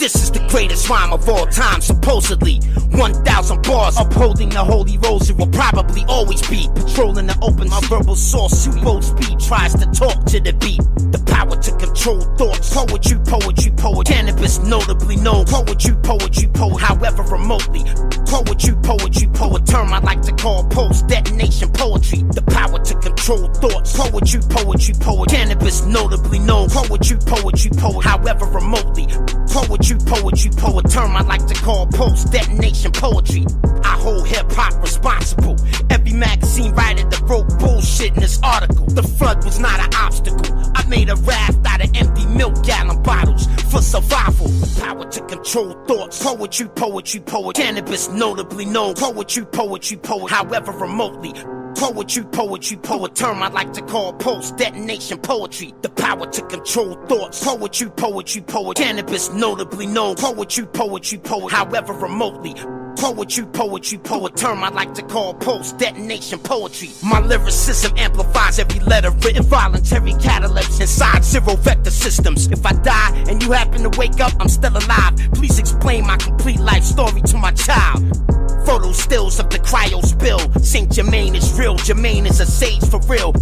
This is the greatest rhyme of all time, supposedly 1,000 bars, upholding the holy rosary. Will probably always be patrolling the open. My verbal source, bold speed, tries to talk to the beat. The power to control thoughts. Poetry, poetry, poet. Cannabis, notably known. Poetry, poetry, poet. However remotely. Poetry, poetry, poet. Term I like to call post-detonation poetry. The power to control thoughts. Poetry, poetry, poet. Cannabis, notably known. Poetry, poetry, poet. However remotely. Poetry, poetry, poet. Term I like to call post-detonation poetry. I hold hip-hop responsible. Every magazine writer that wrote bullshit in this article. The flood was not an obstacle. I made a raft out of empty milk gallon bottles for survival. The power to control thoughts. Poetry, poetry, poet. Cannabis, notably known. Poetry, poetry, poet. However remotely. Poetry, poetry, poet. Term I like to call post-detonation poetry. The power to control thoughts. Poetry, poetry, poet. Cannabis, notably known. Poetry, poetry, poet. However remotely. Poetry, poetry, poet. Term I like to call post-detonation poetry. My lyricism amplifies every letter written. Voluntary catalepsy inside zero vector systems. If I die and you happen to wake up, I'm still alive. Please explain my complete life story to my child. Photo stills of the cryo spill. Saint Germain is real. Germain is a sage for real.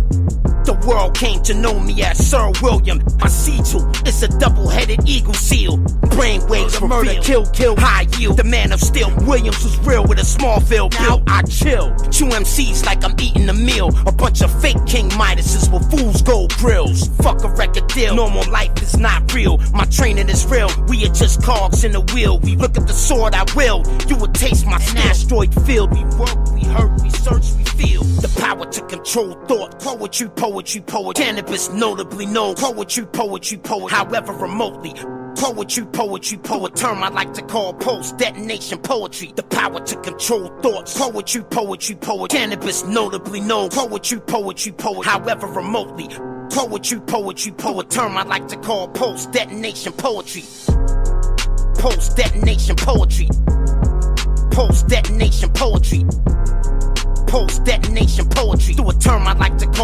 The world came to know me as Sir William. My C2 is a double-headed eagle seal. Brainwaves for murder, kill, high yield. The man of steel. Williams was real with a Smallville build. I chill. Chew MCs like I'm eating a meal. A bunch of fake King Midases with fool's gold grills. Fuck a record deal. Normal life is not real. My training is real. We are just cogs in the wheel. We look at the sword, I will. You will taste my asteroid field. We work, we hurt, we search, we feel. The power to control thought. Poetry, poetry, poet. Cannabis, notably known. Poetry, poetry, poet. However remotely. Poetry, poetry, poet. Term I like to call post-detonation poetry. The power to control thoughts. Poetry, poetry, poet. Cannabis, notably known. Poetry, poetry, poet. However remotely. Poetry, poetry, poet. Term I like to call post-detonation poetry. Post-detonation poetry. Post-detonation poetry. Post-detonation poetry. Through a term I like to call